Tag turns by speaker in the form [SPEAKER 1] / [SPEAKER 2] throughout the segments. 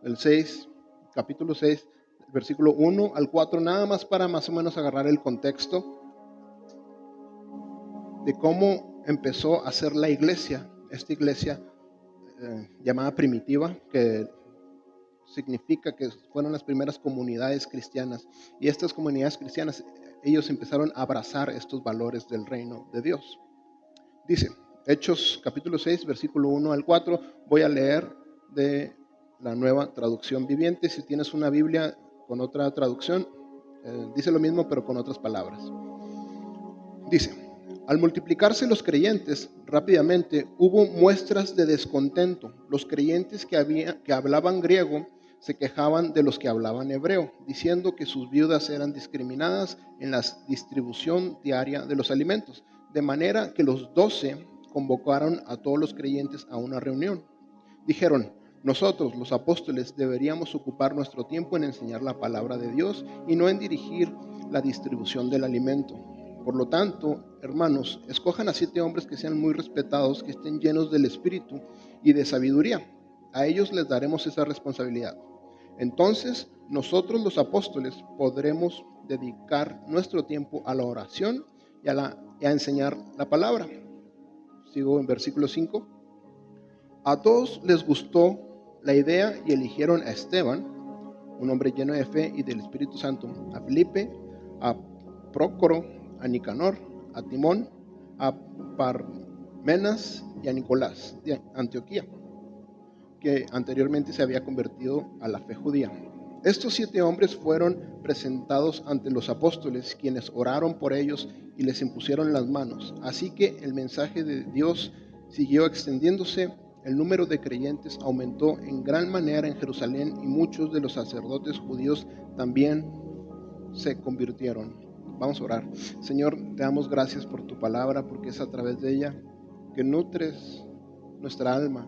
[SPEAKER 1] el 6, capítulo 6, versículo 1 al 4, nada más para más o menos agarrar el contexto de cómo empezó a ser la iglesia, esta iglesia llamada primitiva, que significa que fueron las primeras comunidades cristianas. Y estas comunidades cristianas, ellos empezaron a abrazar estos valores del reino de Dios. Dice, Hechos capítulo 6, versículo 1 al 4, voy a leer de la Nueva Traducción Viviente. Si tienes una Biblia con otra traducción, dice lo mismo pero con otras palabras. Dice, al multiplicarse los creyentes rápidamente hubo muestras de descontento. Los creyentes que hablaban griego se quejaban de los que hablaban hebreo, diciendo que sus viudas eran discriminadas en la distribución diaria de los alimentos. De manera que los 12 convocaron a todos los creyentes a una reunión. Dijeron, nosotros, los apóstoles, deberíamos ocupar nuestro tiempo en enseñar la palabra de Dios y no en dirigir la distribución del alimento. Por lo tanto, hermanos, escojan a 7 hombres que sean muy respetados, que estén llenos del Espíritu y de sabiduría. A ellos les daremos esa responsabilidad. Entonces, nosotros los apóstoles podremos dedicar nuestro tiempo a la oración y a enseñar la palabra. Sigo en versículo 5. A todos les gustó la idea y eligieron a Esteban, un hombre lleno de fe y del Espíritu Santo, a Felipe, a Prócoro, a Nicanor, a Timón, a Parmenas y a Nicolás de Antioquía, que anteriormente se había convertido a la fe judía. Estos 7 hombres fueron presentados ante los apóstoles, quienes oraron por ellos y les impusieron las manos. Así que el mensaje de Dios siguió extendiéndose. El número de creyentes aumentó en gran manera en Jerusalén y muchos de los sacerdotes judíos también se convirtieron. Vamos a orar. Señor, te damos gracias por tu palabra, porque es a través de ella que nutres nuestra alma.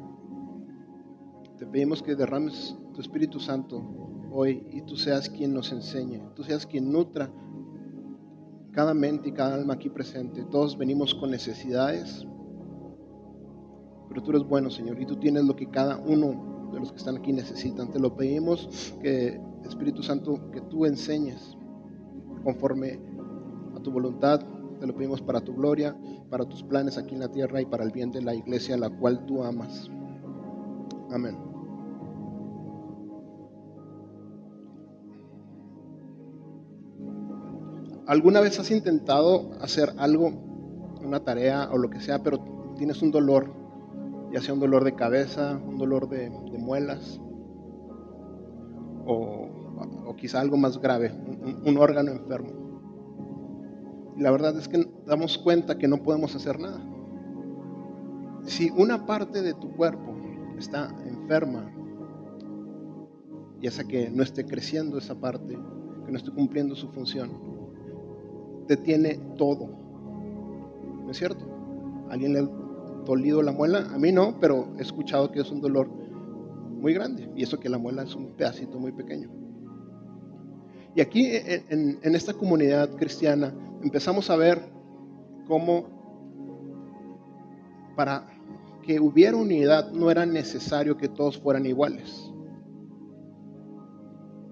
[SPEAKER 1] Te pedimos que derrames tu Espíritu Santo hoy y tú seas quien nos enseñe, tú seas quien nutra cada mente y cada alma aquí presente. Todos venimos con necesidades, pero tú eres bueno, Señor, y tú tienes lo que cada uno de los que están aquí necesitan. Te lo pedimos, que Espíritu Santo, que tú enseñes conforme a tu voluntad. Te lo pedimos para tu gloria, para tus planes aquí en la tierra y para el bien de la iglesia a la cual tú amas. Amén. ¿Alguna vez has intentado hacer algo, una tarea o lo que sea, pero tienes un dolor, ya sea un dolor de cabeza, un dolor de muelas, o quizá algo más grave, un órgano enfermo? Y la verdad es que damos cuenta que no podemos hacer nada. Si una parte de tu cuerpo está enferma, ya sea que no esté creciendo esa parte, que no esté cumpliendo su función, detiene todo. ¿No es cierto? ¿A alguien le ha dolido la muela? A mí no, pero he escuchado que es un dolor muy grande, y eso que la muela es un pedacito muy pequeño. Y aquí en esta comunidad cristiana empezamos a ver cómo para que hubiera unidad no era necesario que todos fueran iguales.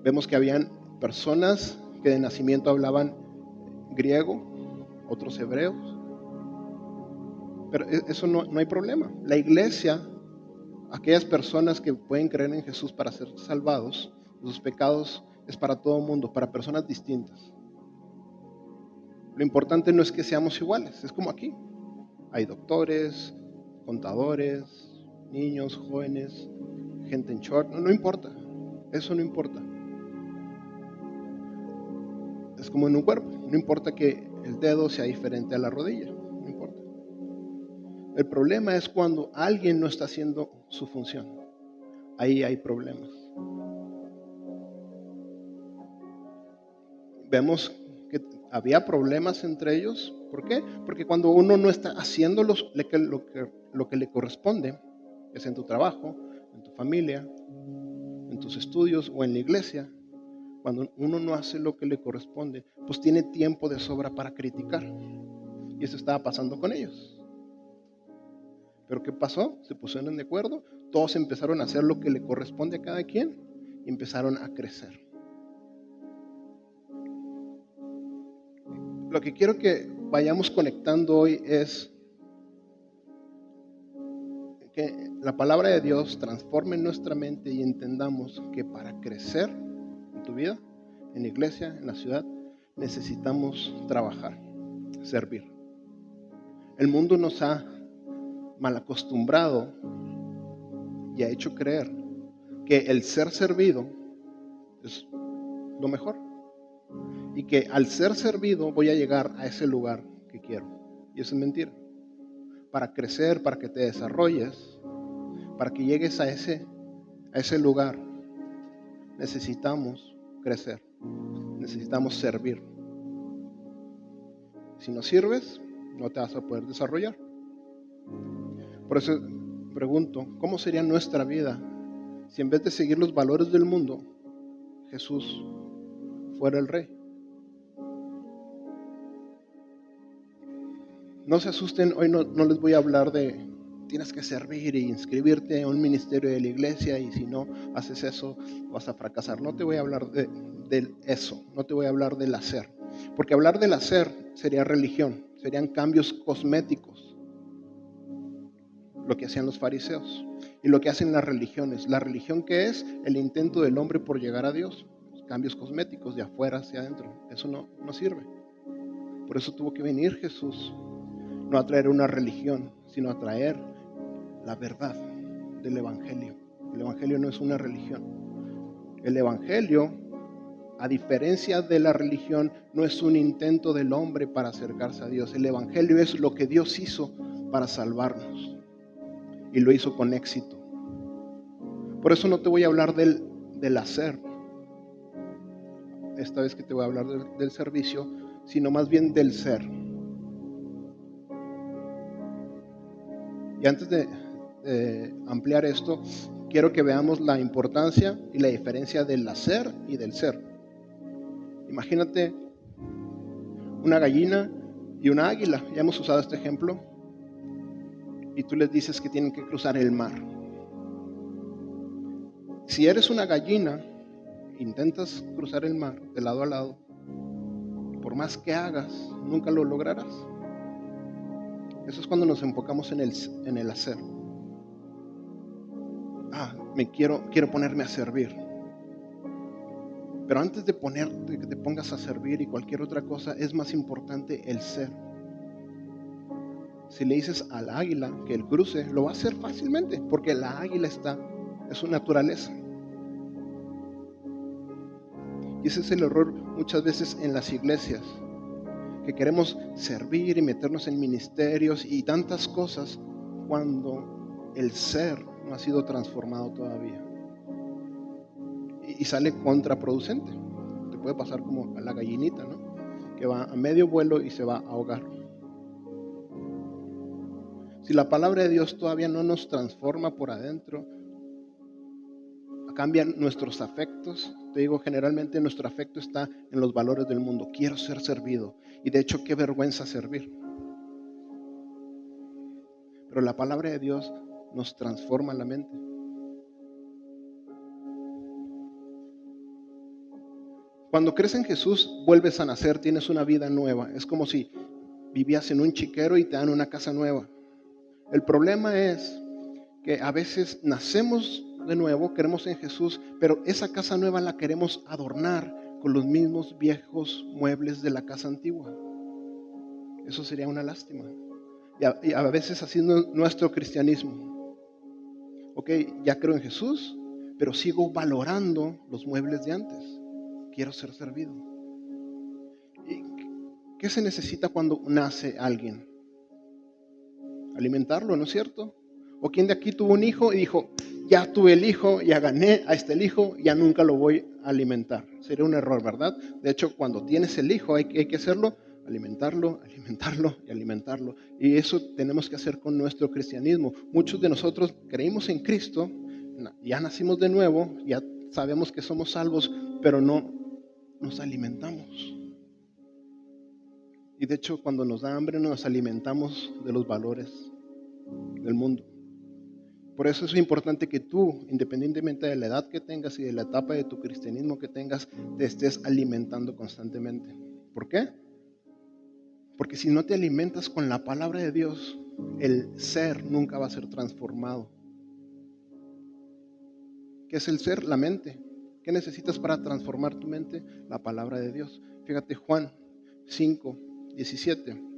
[SPEAKER 1] Vemos que habían personas que de nacimiento hablaban griego, otros hebreos, pero eso no hay problema. La iglesia, aquellas personas que pueden creer en Jesús para ser salvados de sus pecados, es para todo el mundo, para personas distintas. Lo importante no es que seamos iguales, es como aquí. Hay doctores, contadores, niños, jóvenes, gente en short, no importa, eso no importa. Es como en un cuerpo, no importa que el dedo sea diferente a la rodilla, no importa. El problema es cuando alguien no está haciendo su función. Ahí hay problemas. Vemos que había problemas entre ellos. ¿Por qué? Porque cuando uno no está haciendo lo que le corresponde, es en tu trabajo, en tu familia, en tus estudios o en la iglesia, cuando uno no hace lo que le corresponde, pues tiene tiempo de sobra para criticar. Y eso estaba pasando con ellos. Pero ¿qué pasó? Se pusieron de acuerdo, todos empezaron a hacer lo que le corresponde a cada quien, y empezaron a crecer. Lo que quiero que vayamos conectando hoy es que la palabra de Dios transforme nuestra mente y entendamos que para crecer en tu vida, en la iglesia, en la ciudad, necesitamos trabajar, servir. El mundo nos ha mal acostumbrado y ha hecho creer que el ser servido es lo mejor y que al ser servido voy a llegar a ese lugar que quiero. Y eso es mentira. Para crecer, para que te desarrolles, para que llegues a ese lugar, necesitamos crecer, necesitamos servir. Si no sirves, no te vas a poder desarrollar. Por eso pregunto, ¿cómo sería nuestra vida si en vez de seguir los valores del mundo, Jesús fuera el rey? No se asusten, hoy no les voy a hablar de tienes que servir e inscribirte a un ministerio de la iglesia y si no haces eso vas a fracasar. No te voy a hablar de eso, no te voy a hablar del hacer. Porque hablar del hacer sería religión, serían cambios cosméticos, lo que hacían los fariseos y lo que hacen las religiones. La religión, que es el intento del hombre por llegar a Dios, cambios cosméticos de afuera hacia adentro, eso no sirve. Por eso tuvo que venir Jesús, no a traer una religión, sino a traer la verdad del Evangelio. El Evangelio no es una religión. El Evangelio, a diferencia de la religión, no es un intento del hombre para acercarse a Dios. El Evangelio es lo que Dios hizo para salvarnos y lo hizo con éxito. Por eso no te voy a hablar del hacer, esta vez que te voy a hablar del servicio, sino más bien del ser. Y antes de ampliar esto, quiero que veamos la importancia y la diferencia del hacer y del ser. Imagínate una gallina y una águila. Ya hemos usado este ejemplo. Y tú les dices que tienen que cruzar el mar. Si eres una gallina, intentas cruzar el mar de lado a lado, por más que hagas, nunca lo lograrás. Eso es cuando nos enfocamos en el hacer. Quiero ponerme a servir. Pero antes de que te pongas a servir y cualquier otra cosa, es más importante el ser. Si le dices al águila que el cruce, lo va a hacer fácilmente, porque la águila es su naturaleza. Y ese es el error muchas veces en las iglesias, que queremos servir y meternos en ministerios y tantas cosas cuando el ser no ha sido transformado todavía. Y sale contraproducente. Te puede pasar como a la gallinita, ¿no? Que va a medio vuelo y se va a ahogar. Si la palabra de Dios todavía no nos transforma por adentro, cambian nuestros afectos. Te digo, generalmente nuestro afecto está en los valores del mundo. Quiero ser servido. Y de hecho, qué vergüenza servir. Pero la palabra de Dios nos transforma la mente. Cuando crees en Jesús, vuelves a nacer, tienes una vida nueva. Es como si vivías en un chiquero y te dan una casa nueva. El problema es que a veces nacemos de nuevo, creemos en Jesús, pero esa casa nueva la queremos adornar con los mismos viejos muebles de la casa antigua. Eso sería una lástima. Y a veces así es nuestro cristianismo. Ok, ya creo en Jesús, pero sigo valorando los muebles de antes. Quiero ser servido. ¿Y qué se necesita cuando nace alguien? Alimentarlo, ¿no es cierto? ¿O quién de aquí tuvo un hijo y dijo, ya tuve el hijo, ya gané a este hijo, ya nunca lo voy a alimentar? Sería un error, ¿verdad? De hecho, cuando tienes el hijo hay que hacerlo, alimentarlo y alimentarlo. Y eso tenemos que hacer con nuestro cristianismo. Muchos de nosotros creímos en Cristo, ya nacimos de nuevo, ya sabemos que somos salvos, pero no nos alimentamos. Y de hecho, cuando nos da hambre nos alimentamos de los valores del mundo. Por eso es importante que tú, independientemente de la edad que tengas y de la etapa de tu cristianismo que tengas, te estés alimentando constantemente. ¿Por qué? Porque si no te alimentas con la palabra de Dios, el ser nunca va a ser transformado. ¿Qué es el ser? La mente. ¿Qué necesitas para transformar tu mente? La palabra de Dios. Fíjate Juan 5:17.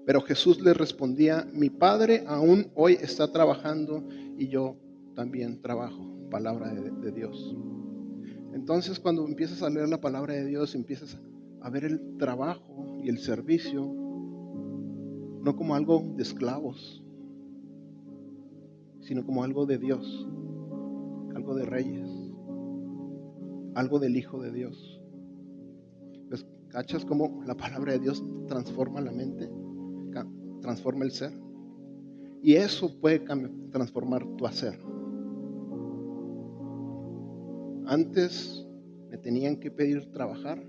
[SPEAKER 1] Pero Jesús le respondía: mi Padre aún hoy está trabajando y yo también trabajo. Palabra de Dios. Entonces, cuando empiezas a leer la palabra de Dios, empiezas a ver el trabajo y el servicio no como algo de esclavos, sino como algo de Dios, algo de reyes, algo del Hijo de Dios. ¿Ves? ¿Cachas cómo la palabra de Dios transforma la mente, transforma el ser? Y eso puede transformar tu hacer. Antes me tenían que pedir trabajar,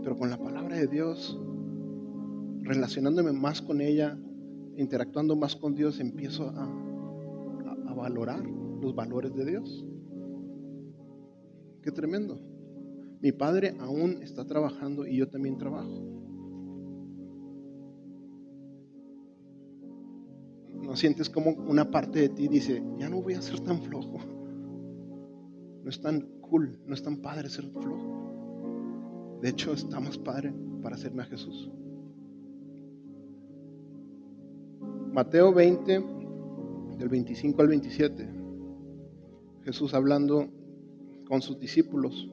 [SPEAKER 1] pero con la palabra de Dios, relacionándome más con ella, interactuando más con Dios, empiezo a valorar los valores de Dios. Qué tremendo. Mi Padre aún está trabajando y yo también trabajo. ¿No sientes como una parte de ti dice: ya no voy a ser tan flojo? No es tan cool, no es tan padre ser flojo. De hecho, está más padre para hacerme a Jesús. Mateo 20, del 25 al 27. Jesús hablando con sus discípulos.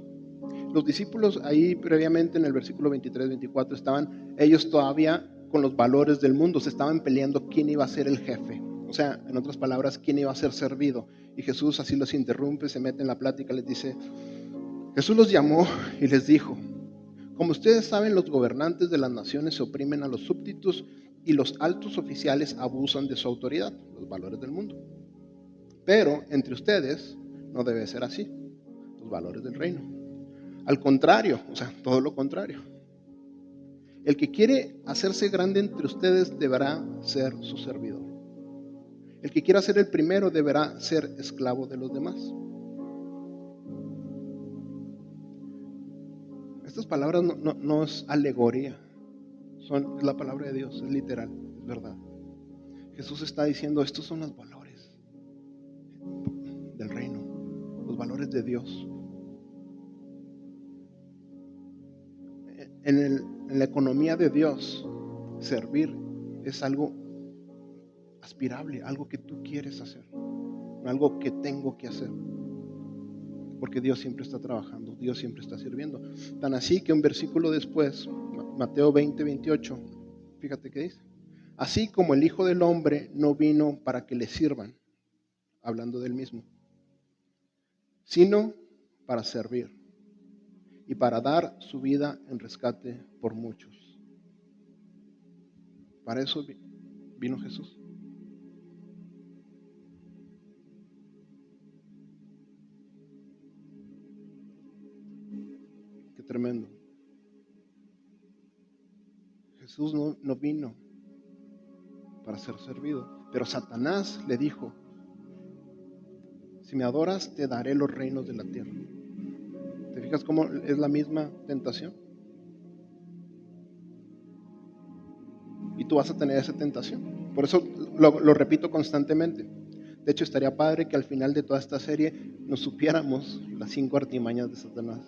[SPEAKER 1] Los discípulos ahí previamente en el versículo 23-24 estaban ellos todavía con los valores del mundo, se estaban peleando quién iba a ser el jefe. O sea, en otras palabras, quién iba a ser servido. Y Jesús así los interrumpe, se mete en la plática, les dice, Jesús los llamó y les dijo: como ustedes saben, los gobernantes de las naciones se oprimen a los súbditos y los altos oficiales abusan de su autoridad, los valores del mundo. Pero entre ustedes no debe ser así, los valores del reino. Al contrario, o sea, todo lo contrario. El que quiere hacerse grande entre ustedes deberá ser su servidor. El que quiera ser el primero deberá ser esclavo de los demás. Estas palabras no es alegoría, es la palabra de Dios, es literal, es verdad. Jesús está diciendo, estos son los valores del reino, los valores de Dios. En la economía de Dios, servir es algo aspirable, algo que tú quieres hacer, no algo que tengo que hacer. Porque Dios siempre está trabajando, Dios siempre está sirviendo. Tan así que un versículo después, Mateo 20:28, fíjate qué dice. Así como el Hijo del Hombre no vino para que le sirvan, hablando del mismo, sino para servir y para dar su vida en rescate por muchos. Para eso vino Jesús. Qué tremendo. Jesús no vino para ser servido, pero Satanás le dijo, si me adoras te daré los reinos de la tierra. ¿Te fijas cómo es la misma tentación? Y tú vas a tener esa tentación. Por eso lo repito constantemente. De hecho, estaría padre que al final de toda esta serie nos supiéramos las 5 artimañas de Satanás.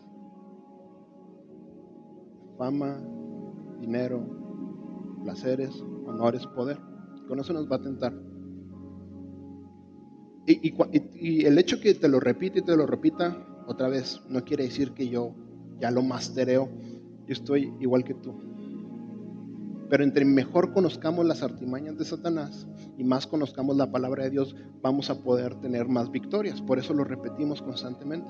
[SPEAKER 1] Fama, dinero, placeres, honores, poder. Con eso nos va a tentar. Y el hecho que te lo repite y te lo repita otra vez no quiere decir que yo ya lo mastereo. Yo estoy igual que tú. Pero entre mejor conozcamos las artimañas de Satanás y más conozcamos la palabra de Dios, vamos a poder tener más victorias. Por eso lo repetimos constantemente.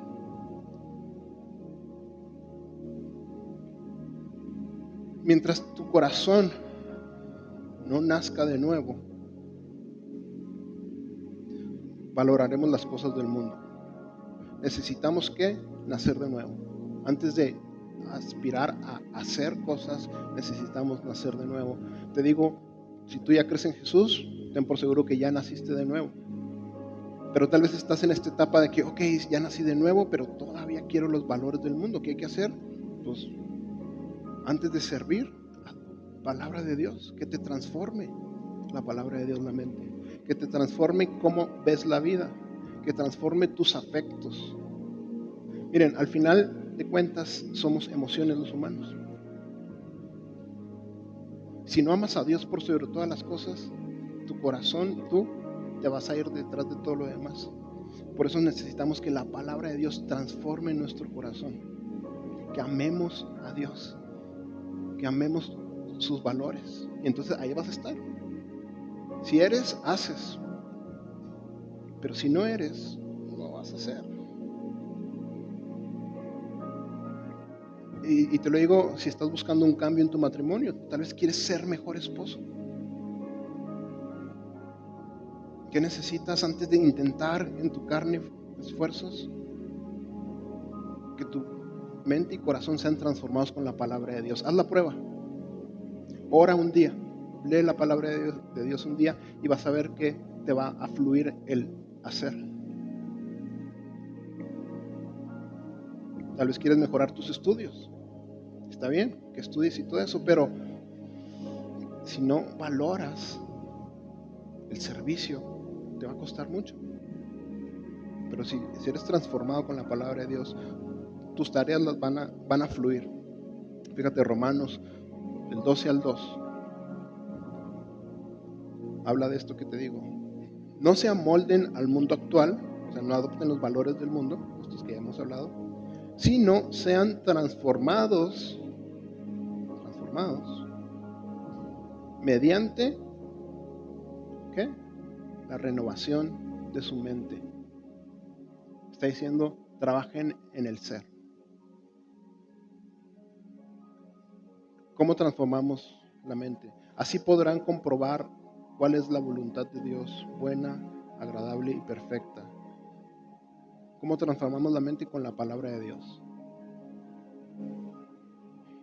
[SPEAKER 1] Mientras tu corazón no nazca de nuevo, valoraremos las cosas del mundo. Necesitamos que nacer de nuevo. Antes de aspirar a hacer cosas, necesitamos nacer de nuevo. Te digo, si tú ya crees en Jesús, ten por seguro que ya naciste de nuevo. Pero tal vez estás en esta etapa de que, ok, ya nací de nuevo, pero todavía quiero los valores del mundo. ¿Qué hay que hacer? Pues antes de servir, la palabra de Dios, que te transforme la palabra de Dios la mente, que te transforme cómo ves la vida, que transforme tus afectos. Miren, al final de cuentas somos emociones los humanos. Si no amas a Dios por sobre todas las cosas, tu corazón, tú te vas a ir detrás de todo lo demás. Por eso necesitamos que la palabra de Dios transforme nuestro corazón, que amemos a Dios, que amemos sus valores. Y entonces ahí vas a estar. Si eres, haces. Pero si no eres, no vas a hacer. Y te lo digo, si estás buscando un cambio en tu matrimonio, tal vez quieres ser mejor esposo. ¿Qué necesitas antes de intentar en tu carne esfuerzos? Que tu mente y corazón sean transformados con la palabra de Dios. Haz la prueba. Ora un día. Lee la palabra de Dios un día y vas a ver que te va a fluir el hacer. Tal vez quieres mejorar tus estudios. Está bien que estudies y todo eso, pero si no valoras el servicio, te va a costar mucho. Pero si eres transformado con la palabra de Dios, tus tareas las van a fluir. Fíjate, Romanos, del 12 al 2, habla de esto que te digo. No se amolden al mundo actual, o sea, no adopten los valores del mundo, estos que ya hemos hablado, sino sean transformados mediante, ¿qué? La renovación de su mente. Está diciendo, trabajen en el ser. ¿Cómo transformamos la mente? Así podrán comprobar cuál es la voluntad de Dios, buena, agradable y perfecta. ¿Cómo transformamos la mente? Con la palabra de Dios.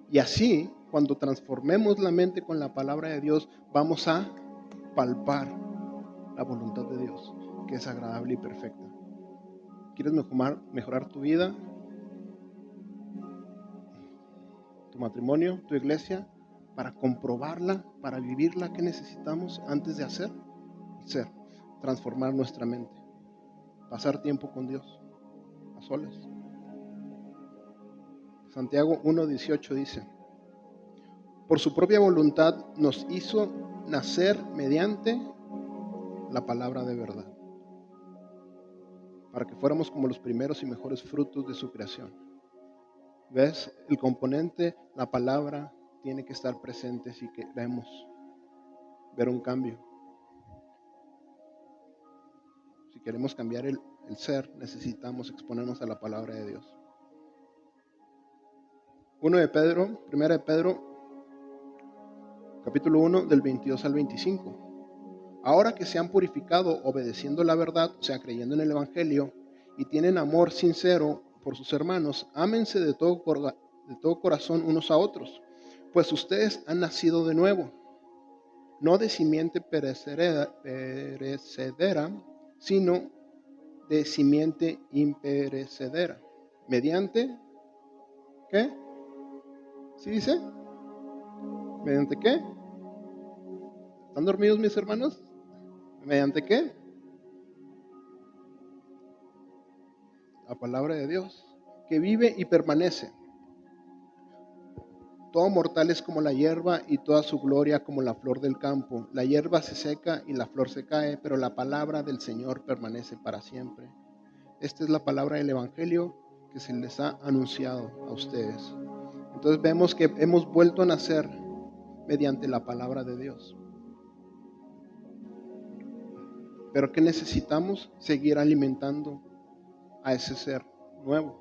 [SPEAKER 1] Y así, cuando transformemos la mente con la palabra de Dios, vamos a palpar la voluntad de Dios, que es agradable y perfecta. ¿Quieres mejorar tu vida, tu matrimonio, tu iglesia? Para comprobarla, para vivirla, ¿qué necesitamos antes de hacer? Ser, transformar nuestra mente, pasar tiempo con Dios, a solas. Santiago 1:18 dice, por su propia voluntad nos hizo nacer mediante la palabra de verdad, para que fuéramos como los primeros y mejores frutos de su creación. ¿Ves? El componente, la palabra, tiene que estar presente si queremos ver un cambio. Si queremos cambiar el ser, necesitamos exponernos a la palabra de Dios. 1 de Pedro, capítulo 1, del 22 al 25. Ahora que se han purificado obedeciendo la verdad, o sea, creyendo en el Evangelio, y tienen amor sincero por sus hermanos, ámense de todo corazón unos a otros, pues ustedes han nacido de nuevo, no de simiente perecedera, sino de simiente imperecedera. ¿Mediante qué? ¿Sí dice? ¿Mediante qué? ¿Están dormidos mis hermanos? ¿Mediante qué? La palabra de Dios, que vive y permanece. Todo mortal es como la hierba y toda su gloria como la flor del campo. La hierba se seca y la flor se cae, pero la palabra del Señor permanece para siempre. Esta es la palabra del Evangelio que se les ha anunciado a ustedes. Entonces vemos que hemos vuelto a nacer mediante la palabra de Dios. Pero ¿qué necesitamos? Seguir alimentando a ese ser nuevo.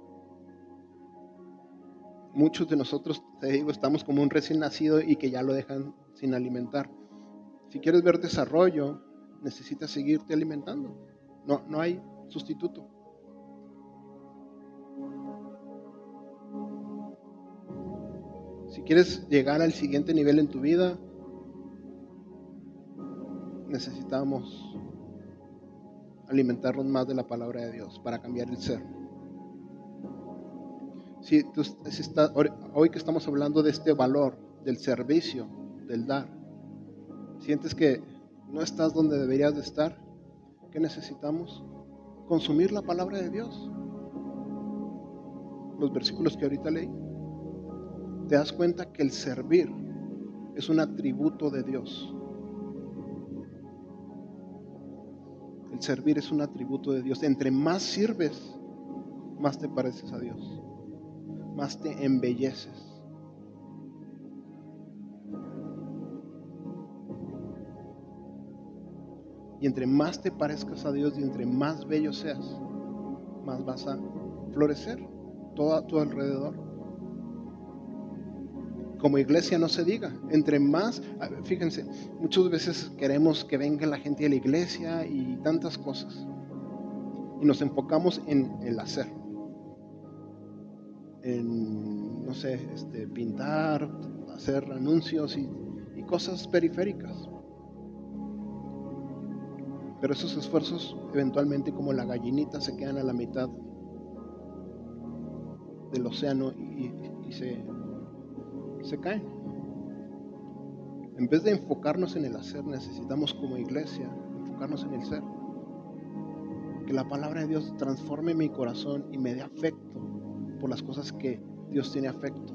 [SPEAKER 1] Muchos de nosotros, te digo, estamos como un recién nacido y que ya lo dejan sin alimentar. Si quieres ver desarrollo, necesitas seguirte alimentando. No hay sustituto. Si quieres llegar al siguiente nivel en tu vida, necesitamos alimentarnos más de la palabra de Dios para cambiar el ser. Si hoy que estamos hablando de este valor, del servicio, del dar, sientes que no estás donde deberías de estar, ¿qué necesitamos? Consumir la palabra de Dios. Los versículos que ahorita leí, te das cuenta que el servir es un atributo de Dios. El servir es un atributo de Dios. Entre más sirves, más te pareces a Dios, más te embelleces. Y entre más te parezcas a Dios y entre más bello seas, más vas a florecer todo a tu alrededor. Como iglesia no se diga, entre más, fíjense, muchas veces queremos que venga la gente de la iglesia y tantas cosas. Y nos enfocamos en el hacer. En, no sé, pintar, hacer anuncios y cosas periféricas. Pero esos esfuerzos eventualmente como la gallinita se quedan a la mitad del océano y se caen. En vez de enfocarnos en el hacer, necesitamos como iglesia enfocarnos en el ser. Que la palabra de Dios transforme mi corazón y me dé afecto por las cosas que Dios tiene afecto.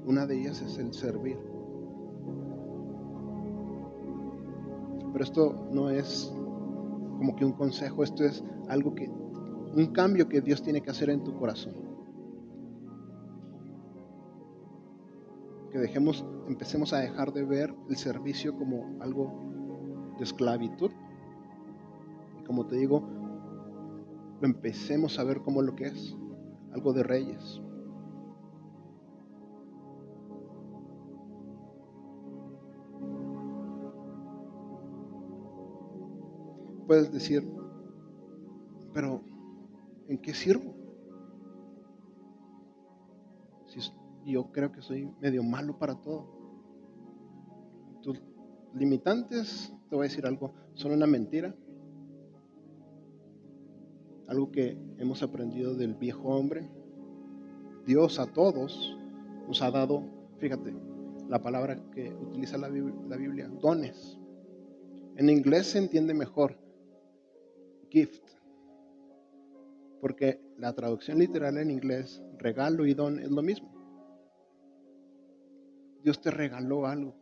[SPEAKER 1] Una de ellas es el servir. Pero esto no es como que un consejo, esto es algo un cambio que Dios tiene que hacer en tu corazón. Que empecemos a dejar de ver el servicio como algo de esclavitud. Y como te digo, lo empecemos a ver como lo que es, algo de reyes. Puedes decir, pero ¿en qué sirvo? Si yo creo que soy medio malo para todo. Tus limitantes, te voy a decir algo, son una mentira. Algo que hemos aprendido del viejo hombre. Dios a todos nos ha dado, fíjate, la palabra que utiliza la Biblia, dones. En inglés se entiende mejor, gift, porque la traducción literal en inglés, regalo y don, es lo mismo. Dios te regaló algo.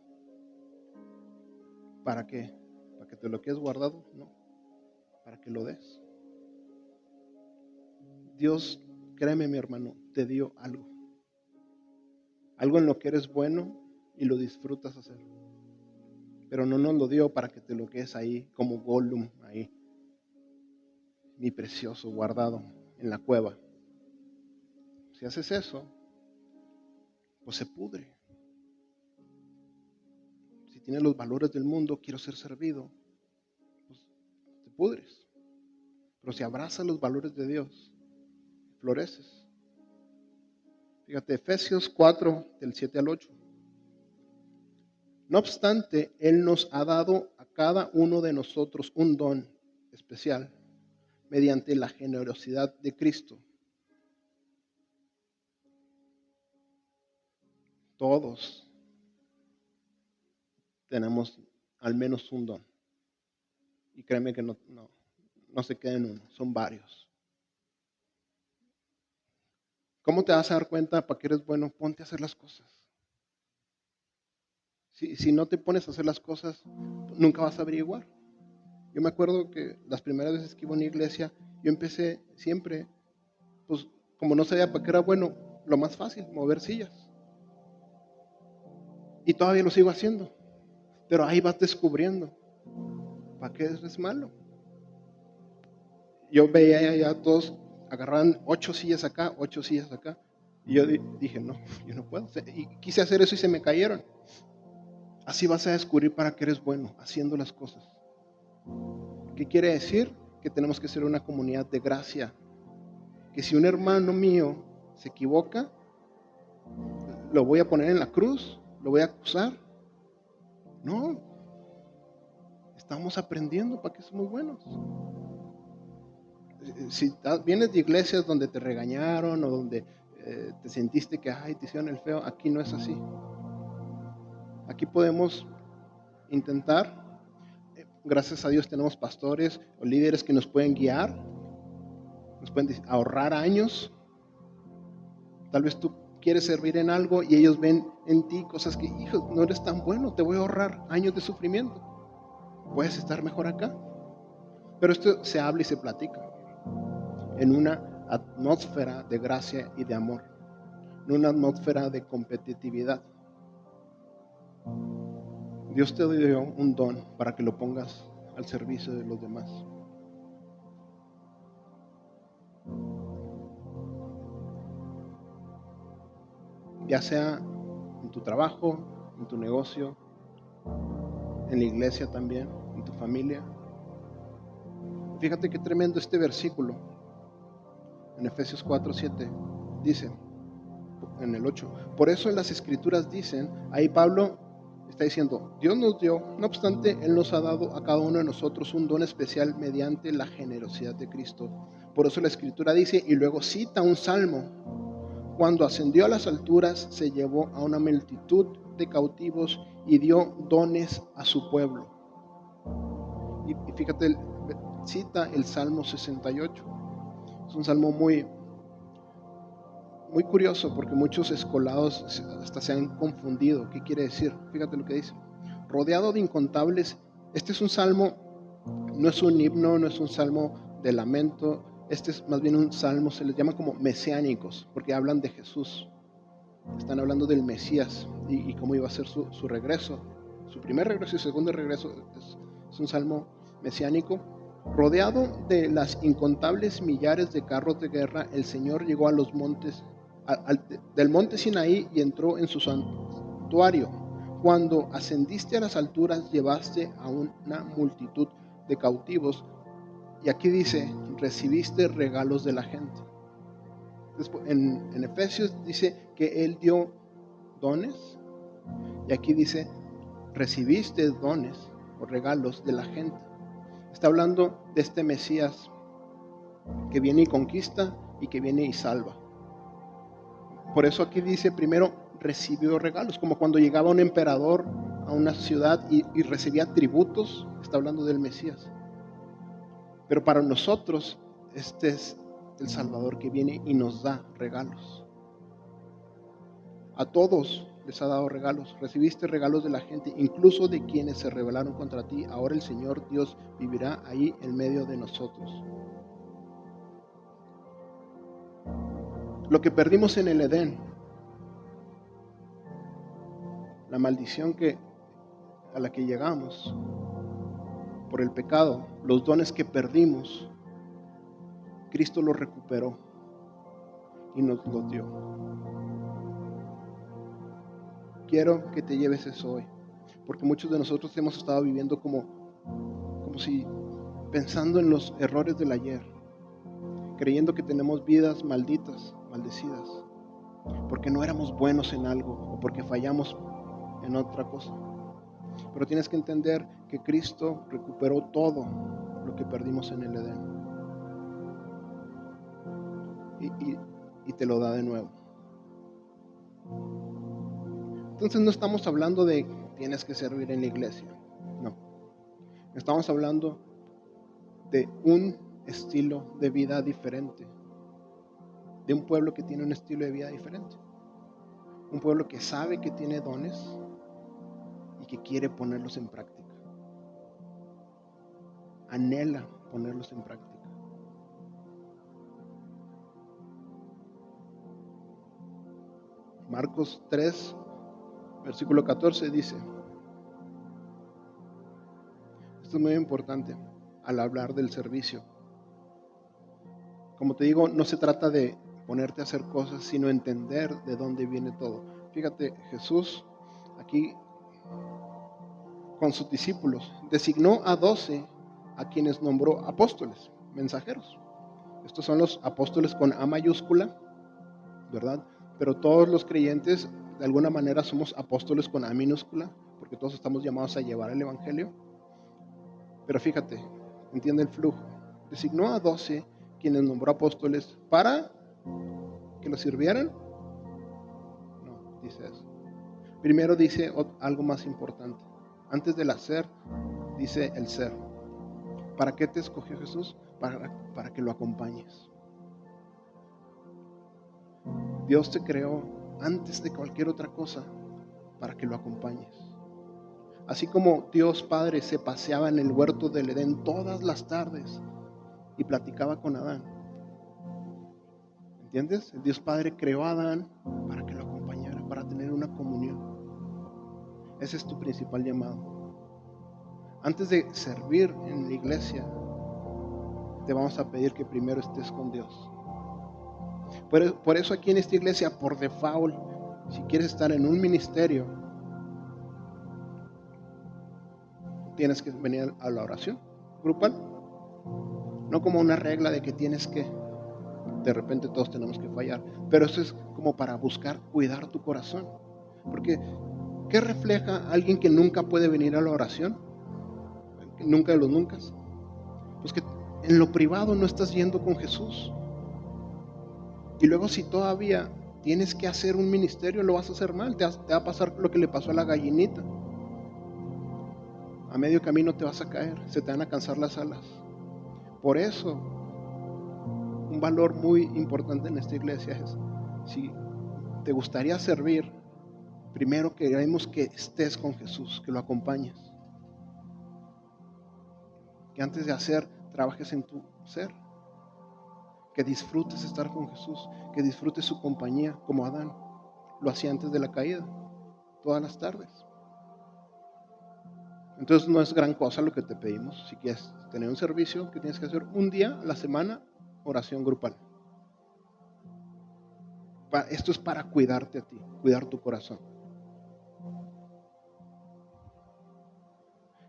[SPEAKER 1] ¿Para qué? ¿Para que te lo quedes guardado? No, para que lo des. Dios, créeme mi hermano, te dio algo. Algo en lo que eres bueno y lo disfrutas hacer. Pero no nos lo dio para que te lo quedes ahí como Gollum, ahí, mi precioso, guardado en la cueva. Si haces eso, pues se pudre. Si tienes los valores del mundo, quiero ser servido, pues te pudres. Pero si abrazas los valores de Dios, floreces. Fíjate, Efesios 4, del 7 al 8. No obstante, Él nos ha dado a cada uno de nosotros un don especial mediante la generosidad de Cristo. Todos tenemos al menos un don. Y créeme que no se queda en uno, son varios. ¿Cómo te vas a dar cuenta para que eres bueno? Ponte a hacer las cosas. Si no te pones a hacer las cosas, nunca vas a averiguar. Yo me acuerdo que las primeras veces que iba a una iglesia, yo empecé siempre, pues como no sabía para qué era bueno, lo más fácil, mover sillas. Y todavía lo sigo haciendo. Pero ahí vas descubriendo para qué es malo. Yo veía ya todos agarraban 8 sillas acá, 8 sillas acá. Y yo dije, no, yo no puedo. Y quise hacer eso y se me cayeron. Así vas a descubrir para qué eres bueno, haciendo las cosas. ¿Qué quiere decir? Que tenemos que ser una comunidad de gracia. Que si un hermano mío se equivoca, lo voy a poner en la cruz, lo voy a acusar. No. Estamos aprendiendo para que somos buenos. Si vienes de iglesias donde te regañaron o donde te sentiste que ay, te hicieron el feo, aquí no es así. Aquí podemos intentar, gracias a Dios tenemos pastores o líderes que nos pueden guiar, nos pueden ahorrar años. Tal vez tú quieres servir en algo y ellos ven en ti cosas que, hijo, no eres tan bueno, te voy a ahorrar años de sufrimiento. Puedes estar mejor acá. Pero esto se habla y se platica en una atmósfera de gracia y de amor, en una atmósfera de competitividad. Dios te dio un don para que lo pongas al servicio de los demás. Ya sea en tu trabajo, en tu negocio, en la iglesia también, en tu familia. Fíjate qué tremendo este versículo. En Efesios 4:7 dice, en el 8, por eso en las escrituras dicen, ahí Pablo está diciendo, Dios nos dio, no obstante, Él nos ha dado a cada uno de nosotros un don especial mediante la generosidad de Cristo. Por eso la escritura dice, y luego cita un salmo, cuando ascendió a las alturas se llevó a una multitud de cautivos y dio dones a su pueblo. Y fíjate, cita el Salmo 68. Es un salmo muy curioso porque muchos escolados hasta se han confundido. ¿Qué quiere decir? Fíjate lo que dice. Rodeado de incontables, este es un salmo, no es un himno, no es un salmo de lamento, este es más bien un salmo, se les llama como mesiánicos, porque hablan de Jesús. Están hablando del Mesías y cómo iba a ser su regreso, su primer regreso y segundo regreso. Es un salmo mesiánico. Rodeado de las incontables millares de carros de guerra, el Señor llegó a los montes, del monte Sinaí y entró en su santuario. Cuando ascendiste a las alturas, llevaste a una multitud de cautivos. Y aquí dice, recibiste regalos de la gente. Después, en Efesios dice que Él dio dones. Y aquí dice, recibiste dones o regalos de la gente. Está hablando de este Mesías que viene y conquista y que viene y salva. Por eso aquí dice primero recibió regalos, como cuando llegaba un emperador a una ciudad y recibía tributos. Está hablando del Mesías. Pero para nosotros este es el Salvador que viene y nos da regalos. A todos les ha dado regalos. Recibiste regalos de la gente, incluso de quienes se rebelaron contra ti. Ahora el Señor Dios vivirá ahí en medio de nosotros. Lo que perdimos en el Edén, la maldición a la que llegamos por el pecado, los dones que perdimos, Cristo los recuperó y nos los dio. Quiero que te lleves eso hoy, porque muchos de nosotros hemos estado viviendo como si pensando en los errores del ayer, creyendo que tenemos vidas malditas, maldecidas, porque no éramos buenos en algo o porque fallamos en otra cosa. Pero tienes que entender que Cristo recuperó todo lo que perdimos en el Edén y te lo da de nuevo. Entonces no estamos hablando de tienes que servir en la iglesia, no. Estamos hablando de un estilo de vida diferente, de un pueblo que tiene un estilo de vida diferente, un pueblo que sabe que tiene dones y que quiere ponerlos en práctica, anhela ponerlos en práctica. Marcos 3, versículo 14 dice, esto es muy importante al hablar del servicio. Como te digo, no se trata de ponerte a hacer cosas, sino entender de dónde viene todo. Fíjate, Jesús aquí con sus discípulos designó a 12 a quienes nombró apóstoles, mensajeros. Estos son los apóstoles con A mayúscula, ¿verdad? Pero todos los creyentes de alguna manera somos apóstoles con A minúscula, porque todos estamos llamados a llevar el evangelio. Pero fíjate, entiende el flujo. Designó a 12 quienes nombró apóstoles para que los sirvieran. No, dice eso. Primero dice algo más importante. Antes del hacer, dice el ser. ¿Para qué te escogió Jesús? Para que lo acompañes. Dios te creó antes de cualquier otra cosa para que lo acompañes. Así como Dios Padre se paseaba en el huerto del Edén todas las tardes y platicaba con Adán. ¿Entiendes? El Dios Padre creó a Adán para que lo acompañara, para tener una comunión. Ese es tu principal llamado. Antes de servir en la iglesia, te vamos a pedir que primero estés con Dios. Por eso aquí en esta iglesia, por default, si quieres estar en un ministerio, tienes que venir a la oración grupal. No como una regla de que tienes que, de repente todos tenemos que fallar, pero eso es como para buscar cuidar tu corazón. Porque, ¿qué refleja alguien que nunca puede venir a la oración? Nunca de los nunca. Pues que en lo privado no estás yendo con Jesús. Y luego si todavía tienes que hacer un ministerio, lo vas a hacer mal. Te va a pasar lo que le pasó a la gallinita. A medio camino te vas a caer, se te van a cansar las alas. Por eso, un valor muy importante en esta iglesia es, si te gustaría servir, primero queremos que estés con Jesús, que lo acompañes. Que antes de hacer, trabajes en tu ser. Que disfrutes estar con Jesús, que disfrutes su compañía, como Adán lo hacía antes de la caída, todas las tardes. Entonces no es gran cosa lo que te pedimos. Si quieres tener un servicio, que tienes que hacer un día a la semana, oración grupal. Esto es para cuidarte a ti, cuidar tu corazón.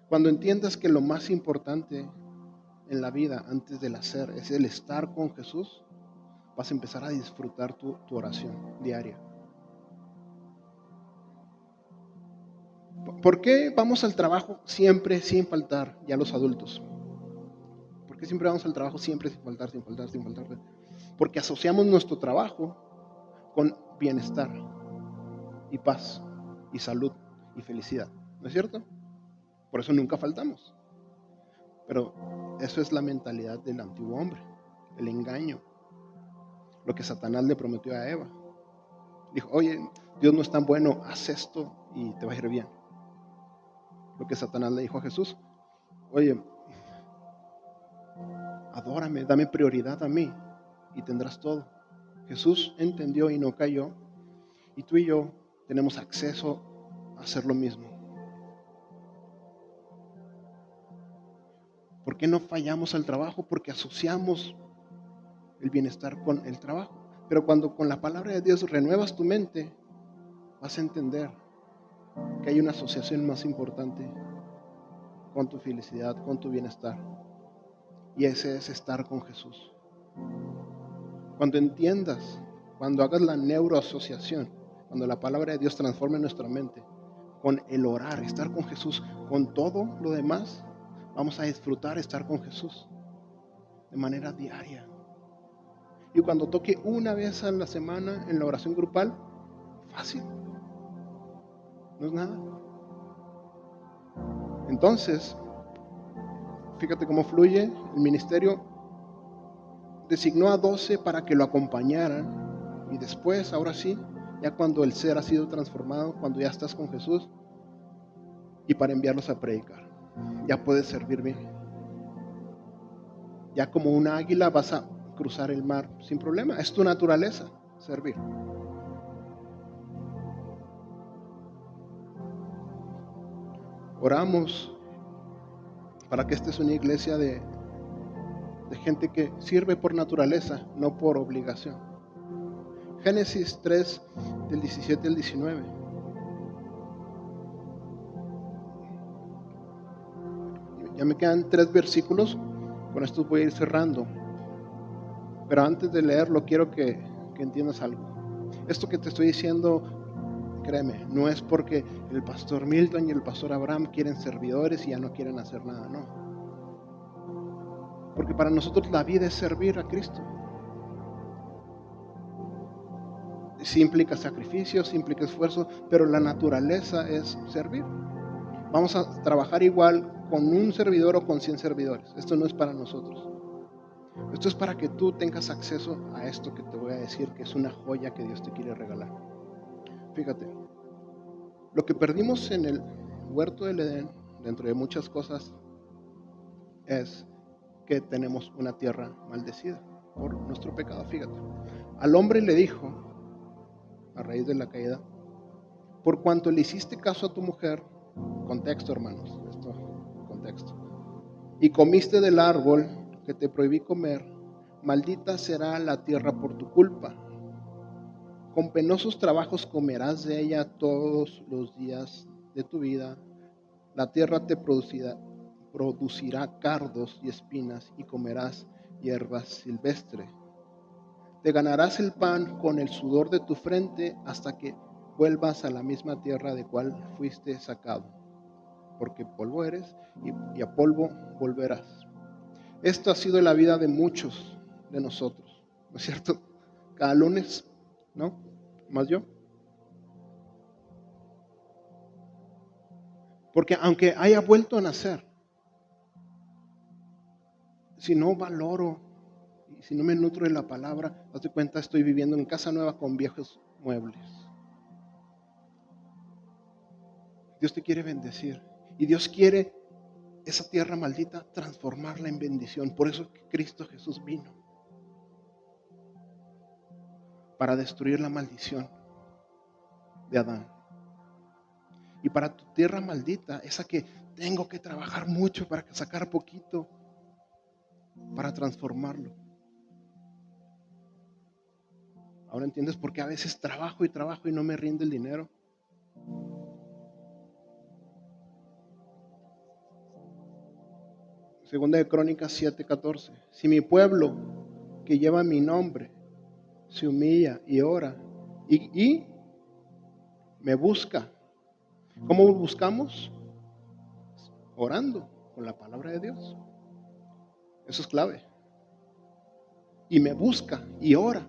[SPEAKER 1] Cuando entiendas que lo más importante en la vida antes del hacer es el estar con Jesús, vas a empezar a disfrutar tu oración diaria. ¿Por qué vamos al trabajo siempre sin faltar, ya los adultos? ¿Por qué siempre vamos al trabajo siempre sin faltar, sin faltar, sin faltar? Porque asociamos nuestro trabajo con bienestar y paz y salud y felicidad, ¿no es cierto? Por eso nunca faltamos. Pero eso es la mentalidad del antiguo hombre, el engaño, lo que Satanás le prometió a Eva. Dijo, oye, Dios no es tan bueno, haz esto y te va a ir bien. Lo que Satanás le dijo a Jesús, oye, adórame, dame prioridad a mí y tendrás todo. Jesús entendió y no cayó, y tú y yo tenemos acceso a hacer lo mismo. ¿Por qué no fallamos al trabajo? Porque asociamos el bienestar con el trabajo. Pero cuando con la palabra de Dios renuevas tu mente, vas a entender que hay una asociación más importante con tu felicidad, con tu bienestar. Y ese es estar con Jesús. Cuando entiendas, cuando hagas la neuroasociación, cuando la palabra de Dios transforme nuestra mente, con el orar, estar con Jesús, con todo lo demás, vamos a disfrutar estar con Jesús de manera diaria. Y cuando toque una vez a la semana en la oración grupal, fácil, no es nada. Entonces, fíjate cómo fluye el ministerio. Designó a 12 para que lo acompañaran, y después, ahora sí, ya cuando el ser ha sido transformado, cuando ya estás con Jesús, y para enviarlos a predicar, ya puedes servir bien. Ya como una águila vas a cruzar el mar sin problema, es tu naturaleza, servir. Oramos para que esta es una iglesia de gente que sirve por naturaleza, no por obligación. Génesis 3, del 17 al 19. Ya me quedan 3 versículos, con estos voy a ir cerrando. Pero antes de leerlo, quiero que entiendas algo. Esto que te estoy diciendo, créeme, no es porque el pastor Milton y el pastor Abraham quieren servidores y ya no quieren hacer nada, no. Porque para nosotros la vida es servir a Cristo. Sí implica sacrificio, sí implica esfuerzo, pero la naturaleza es servir. Vamos a trabajar igual con un servidor o con 100 servidores. Esto no es para nosotros. Esto es para que tú tengas acceso a esto que te voy a decir, que es una joya que Dios te quiere regalar. Fíjate, lo que perdimos en el huerto del Edén, dentro de muchas cosas, es que tenemos una tierra maldecida por nuestro pecado. Fíjate, al hombre le dijo, a raíz de la caída, por cuanto le hiciste caso a tu mujer, contexto hermanos, esto, contexto, y comiste del árbol que te prohibí comer, maldita será la tierra por tu culpa. Con penosos trabajos comerás de ella todos los días de tu vida. La tierra te producirá cardos y espinas y comerás hierbas silvestres. Te ganarás el pan con el sudor de tu frente hasta que vuelvas a la misma tierra de cual fuiste sacado, porque polvo eres y a polvo volverás. Esto ha sido la vida de muchos de nosotros, ¿no es cierto? Cada lunes, ¿no? Más yo. Porque aunque haya vuelto a nacer, si no valoro y si no me nutro de la palabra, haz de cuenta, estoy viviendo en casa nueva con viejos muebles. Dios te quiere bendecir y Dios quiere esa tierra maldita transformarla en bendición. Por eso Cristo Jesús vino, para destruir la maldición de Adán. Y para tu tierra maldita, esa que tengo que trabajar mucho para sacar poquito, para transformarlo. Ahora entiendes por qué a veces trabajo y no me rinde el dinero. Segunda de Crónicas 7:14. Si mi pueblo que lleva mi nombre se humilla y ora y me busca. ¿Cómo buscamos? Orando con la palabra de Dios. Eso es clave. Y me busca y ora.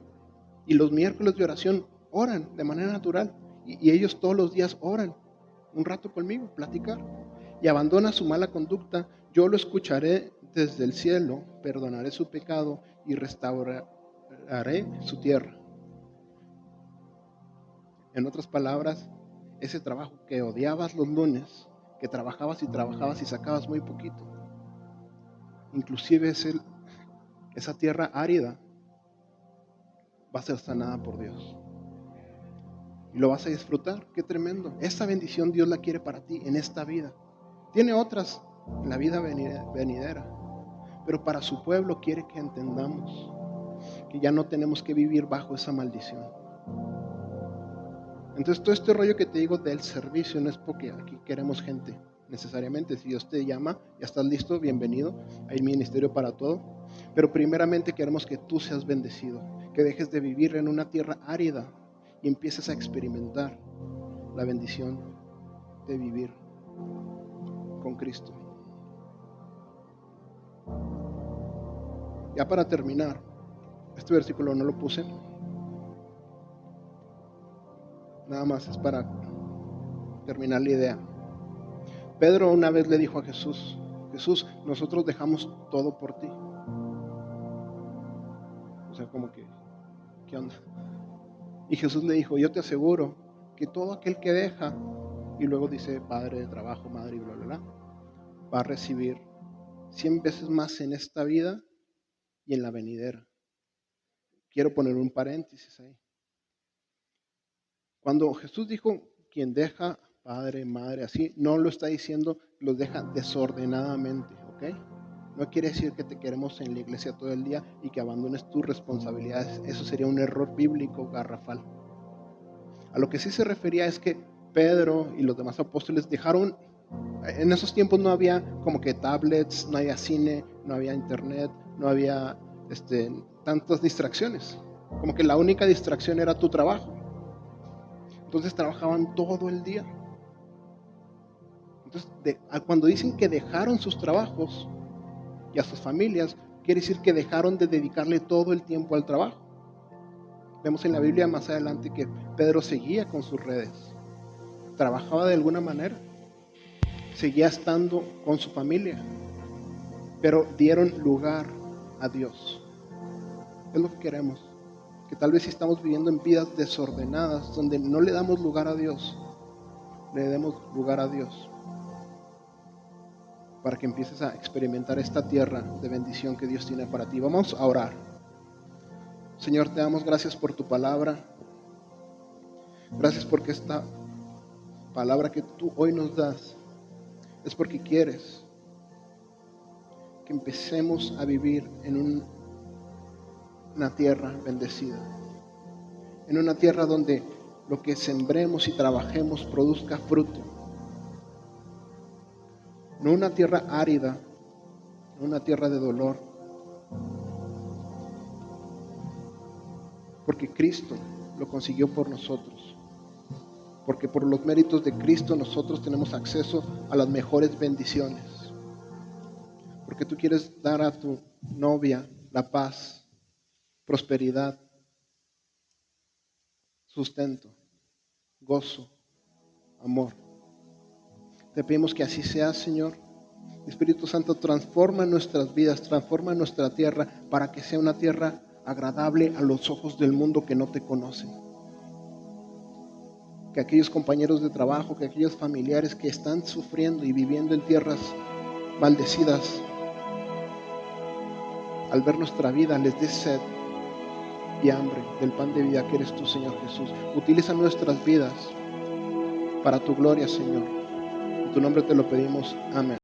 [SPEAKER 1] Y los miércoles de oración oran de manera natural. Y ellos todos los días oran un rato conmigo, platicar. Y abandona su mala conducta, yo lo escucharé desde el cielo, perdonaré su pecado y restauraré su tierra. En otras palabras, ese trabajo que odiabas los lunes, que trabajabas y sacabas muy poquito, inclusive esa tierra árida va a ser sanada por Dios. Y lo vas a disfrutar, qué tremendo. Esta bendición Dios la quiere para ti en esta vida. Tiene otras en la vida venidera, pero para su pueblo quiere que entendamos que ya no tenemos que vivir bajo esa maldición. Entonces todo este rollo que te digo del servicio no es porque aquí queremos gente necesariamente. Si Dios te llama, ya estás listo, bienvenido. Hay ministerio para todo. Pero primeramente queremos que tú seas bendecido, que dejes de vivir en una tierra árida y empieces a experimentar la bendición de vivir con Cristo. Ya para terminar, este versículo no lo puse. Nada más es para terminar la idea. Pedro una vez le dijo a Jesús, Jesús, nosotros dejamos todo por ti. O sea, como que, ¿qué onda? Y Jesús le dijo, yo te aseguro que todo aquel que deja, y luego dice padre, trabajo, madre y bla, bla, bla, va a recibir 100 veces más en esta vida y en la venidera. Quiero poner un paréntesis ahí. Cuando Jesús dijo, quien deja padre, madre, así, no lo está diciendo, los deja desordenadamente, ¿ok? No quiere decir que te queremos en la iglesia todo el día y que abandones tus responsabilidades. Eso sería un error bíblico garrafal. A lo que sí se refería es que Pedro y los demás apóstoles dejaron, en esos tiempos no había como que tablets, no había cine, no había internet, no había tantas distracciones. Como que la única distracción era tu trabajo. Entonces trabajaban todo el día. Entonces, cuando dicen que dejaron sus trabajos y a sus familias, quiere decir que dejaron de dedicarle todo el tiempo al trabajo. Vemos en la Biblia más adelante que Pedro seguía con sus redes, trabajaba de alguna manera, seguía estando con su familia, pero dieron lugar a Dios. Es lo que queremos, que tal vez si estamos viviendo en vidas desordenadas, donde no le damos lugar a Dios, le demos lugar a Dios, para que empieces a experimentar esta tierra de bendición que Dios tiene para ti. Vamos a orar. Señor, te damos gracias por tu palabra. Gracias porque esta palabra que tú hoy nos das es porque quieres que empecemos a vivir en una tierra bendecida, en una tierra donde lo que sembremos y trabajemos produzca fruto. No una tierra árida, no una tierra de dolor, porque Cristo lo consiguió por nosotros. Porque por los méritos de Cristo nosotros tenemos acceso a las mejores bendiciones. Porque tú quieres dar a tu novia la paz, prosperidad, sustento, gozo, amor. Te pedimos que así sea, Señor. Espíritu Santo, transforma nuestras vidas, transforma nuestra tierra para que sea una tierra agradable a los ojos del mundo que no te conocen. Que aquellos compañeros de trabajo, que aquellos familiares que están sufriendo y viviendo en tierras maldecidas, al ver nuestra vida les dé sed y hambre del pan de vida que eres tú, Señor Jesús. Utiliza nuestras vidas para tu gloria, Señor. En tu nombre te lo pedimos. Amén.